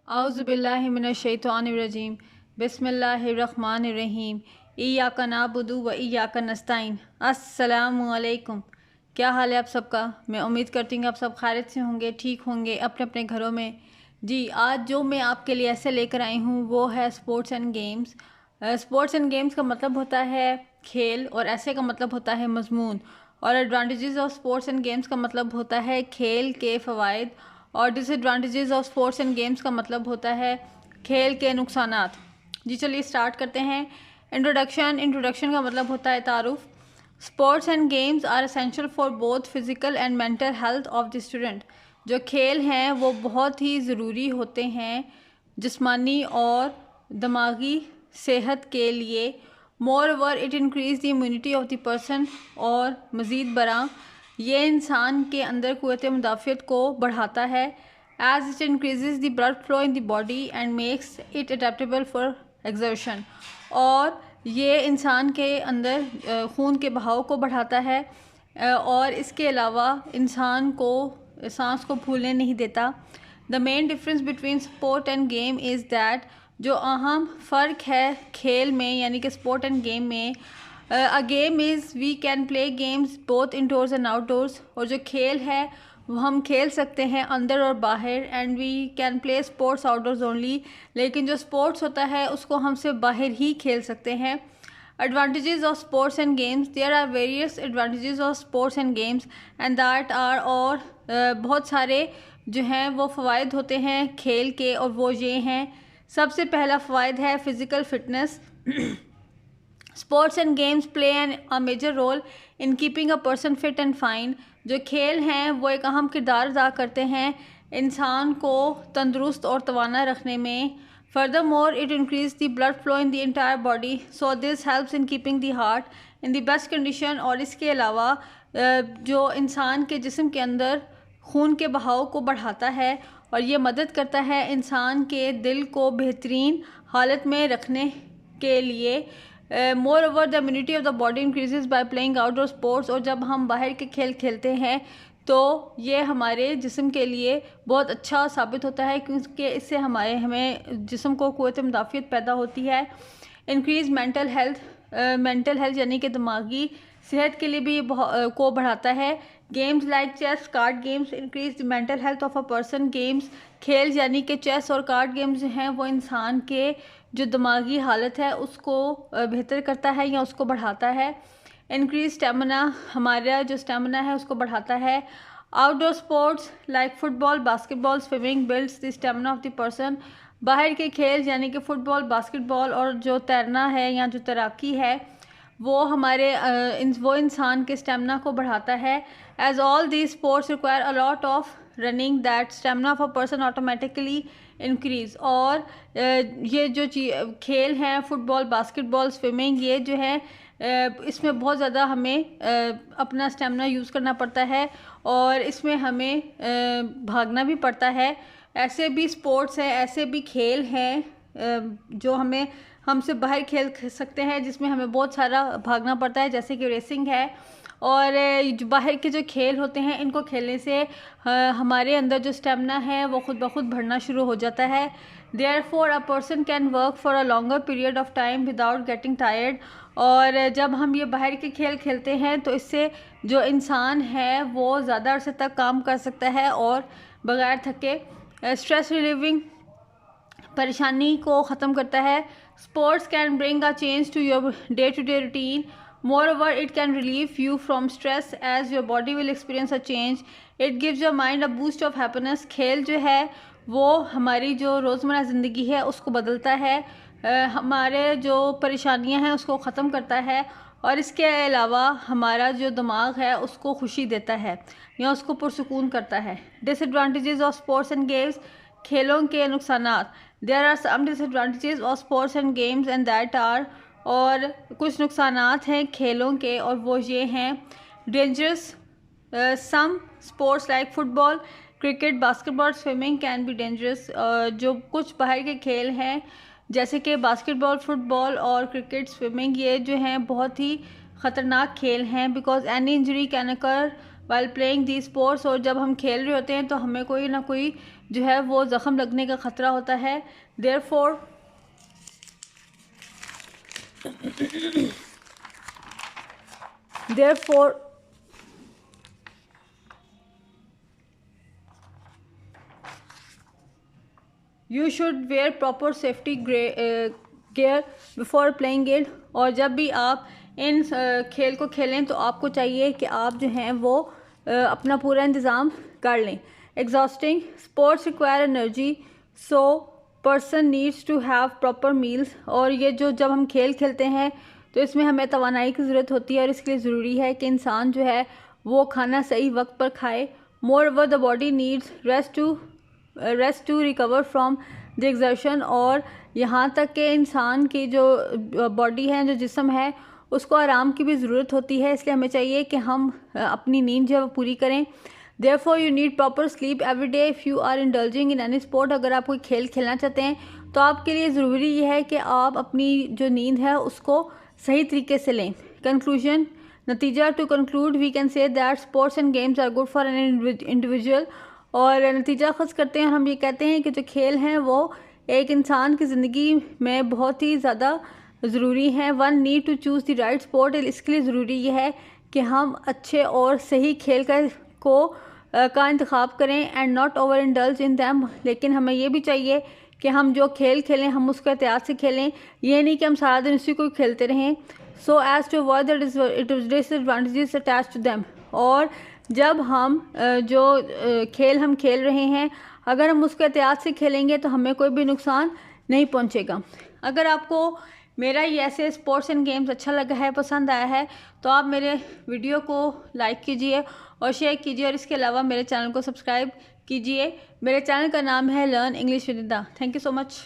औज़ुबिल्लाहिमिनश्शैतानिर्रजीम बिस्मिल्लाहिर्रहमानिर्रहीम इय्याका नअबुदु व इय्याका नस्तईन। अस्सलामु अलैकुम। क्या हाल है आप सबका? मैं उम्मीद करती हूँ आप सब खैरियत से होंगे, ठीक होंगे अपने अपने घरों में। जी, आज जो मैं आपके लिए ऐसे लेकर आई हूँ वो है sports and games. Sports and games का मतलब होता है खेल और ऐसे का मतलब होता है मजमून। और advantages of sports and games का मतलब होता है खेल के फ़वाइद। और disadvantages of sports and games का मतलब होता है खेल के नुकसानात। जी चलिए स्टार्ट करते हैं। इंट्रोडक्शन का मतलब होता है तारुफ। Sports and games are essential for both physical and mental health of the student. जो खेल हैं वो बहुत ही ज़रूरी होते हैं जिस्मानी और दिमागी सेहत के लिए। More over it increase the immunity of the person. और मज़ीद बरा ये इंसान के अंदर क़ुव्वत मुदाफ़ियत को बढ़ाता है। As it increase the blood flow in the body and makes it adaptable for exertion. और ये इंसान के अंदर खून के बहाव को बढ़ाता है और इसके अलावा इंसान को सांस को फूलने नहीं देता। The main difference between sport and game is that, जो अहम फ़र्क है खेल में यानी कि स्पोर्ट एंड गेम में, a game is we can play games both indoors and outdoors. और जो खेल है वो हम खेल सकते हैं अंदर और बाहर। And we can play sports outdoors only. लेकिन जो स्पोर्ट्स होता है उसको हम सिर्फ बाहर ही खेल सकते हैं। Advantages of sports and games, there are various advantages of sports and games and that are. और बहुत सारे जो हैं वो फ़वाइद होते हैं खेल के, और वो ये हैं। सबसे पहला फ़वाइद है physical fitness. Sports and games play an a major role in keeping a person fit and fine. जो खेल हैं वो एक अहम किरदार अदा करते हैं इंसान को तंदुरुस्त और तवाना रखने में। Further more it increase the blood flow in the entire body, so this helps in keeping the heart in the best condition. और इसके अलावा जो इंसान के जिस्म के अंदर खून के बहाव को बढ़ाता है और ये मदद करता है इंसान के दिल को बेहतरीन हालत में रखने के लिए। More over the immunity of the body increases by playing outdoor sports. और जब हम बाहर के खेल खेलते हैं तो ये हमारे जिस्म के लिए बहुत अच्छा साबित होता है, क्योंकि इससे हमें जिस्म को क़ुव्वत मुदाफ़ियत पैदा होती है। इंक्रीज मेंटल हेल्थ यानी कि दिमागी सेहत के लिए भी को बढ़ाता है। Games like chess, card games increase the mental health of a person. Games खेल यानी कि चेस और कार्ड गेम्स जो हैं वो इंसान के जो दिमागी हालत है उसको बेहतर करता है या उसको बढ़ाता है। इंक्रीज स्टेमिना, हमारा जो स्टेमिना है उसको बढ़ाता है। Outdoor sports like football, basketball, swimming builds the stamina of the person. बाहर के खेल यानी कि फ़ुटबॉल, बास्केटबॉल और जो तैरना है या जो तैराकी है वो हमारे वो इंसान के स्टेमिना को बढ़ाता है। As all these sports require a lot of running that stamina of a person automatically increase. और ये जो खेल हैं फुटबॉल, बास्केटबॉल, स्विमिंग, ये जो है इसमें बहुत ज़्यादा हमें अपना स्टेमिना यूज़ करना पड़ता है और इसमें हमें भागना भी पड़ता है। ऐसे भी स्पोर्ट्स हैं, ऐसे भी खेल हैं जो हमसे बाहर खेल सकते हैं जिसमें हमें बहुत सारा भागना पड़ता है, जैसे कि रेसिंग है। और जो बाहर के जो खेल होते हैं इनको खेलने से हमारे अंदर जो स्टेमिना है वो खुद ब खुद बढ़ना शुरू हो जाता है। Therefore a person can work for a longer period of time without getting tired. और जब हम ये बाहर के खेल खेलते हैं तो इससे जो इंसान है वो ज़्यादा अरसे तक काम कर सकता है और बगैर थके। स्ट्रेस रिलीविंग, परेशानी को ख़त्म करता है। Sports can bring a change to your day to day routine. Moreover, it can relieve you from stress as your body will experience a change. It gives your mind a boost of happiness. खेल जो है वो हमारी जो रोज़मर्रा ज़िंदगी है उसको बदलता है, हमारे जो परेशानियां हैं उसको ख़त्म करता है और इसके अलावा हमारा जो दिमाग है उसको खुशी देता है या उसको पुरसुकून करता है। Disadvantages of sports and games, खेलों के नुकसानात। There are some disadvantages of sports and games and that are. और कुछ नुकसानात हैं खेलों के और वो ये हैं। Dangerous, some sports like football, cricket, basketball, swimming can be dangerous. जो कुछ बाहर के खेल हैं जैसे कि बास्केटबॉल, फुटबॉल और क्रिकेट, स्विमिंग, ये जो हैं बहुत ही ख़तरनाक खेल हैं because any injury can occur while playing the sports. और जब हम खेल रहे होते हैं तो हमें कोई ना कोई जो है वो ज़ख़म लगने का ख़तरा होता है। Therefore you should wear proper safety gear before playing it. और जब भी आप इन खेल को खेलें तो आपको चाहिए कि आप जो हैं वो अपना पूरा इंतज़ाम कर लें। Exhausting sports require energy, so person needs to have proper meals. और ये जो जब हम खेल खेलते हैं तो इसमें हमें तवानाई की ज़रूरत होती है और इसके लिए ज़रूरी है कि इंसान जो है वो खाना सही वक्त पर खाए। Moreover the body needs rest to recover from the exertion. और यहाँ तक कि इंसान की जो बॉडी है, जो जिस्म है, उसको आराम की भी ज़रूरत होती है, इसलिए हमें चाहिए कि हम अपनी नींद जो है वो पूरी करें। Therefore you need proper sleep every day if you are indulging in any sport। अगर आप कोई खेल खेलना चाहते हैं तो आपके लिए ज़रूरी ये है कि आप अपनी जो नींद है उसको सही तरीके से लें। कंक्लूजन, नतीजा, to conclude we can say that sports and games are good for an individual. और नतीजा ख़ुद करते हैं और हम ये कहते हैं कि जो खेल हैं वो एक इंसान की ज़िंदगी में बहुत ही ज़्यादा ज़रूरी हैं। One need to choose the right sport. इसके लिए ज़रूरी ये है कि हम अच्छे और सही खेल का इंतखाब करें and not over indulge in them. लेकिन हमें ये भी चाहिए कि हम जो खेल खेलें हम उसको एहतियात से खेलें, ये नहीं कि हम सारा दिन उसी को खेलते रहें। So as to avoid the disadvantages attach to them. और जब हम जो खेल हम खेल रहे हैं अगर हम उसको एहतियात से खेलेंगे तो हमें कोई भी नुकसान नहीं पहुंचेगा। अगर आपको मेरा ये ऐसे स्पोर्ट्स एंड गेम्स अच्छा लगा है, पसंद आया है, तो आप मेरे वीडियो को लाइक कीजिए और शेयर कीजिए और इसके अलावा मेरे चैनल को सब्सक्राइब कीजिए। मेरे चैनल का नाम है learn English with Nida. Thank you so much.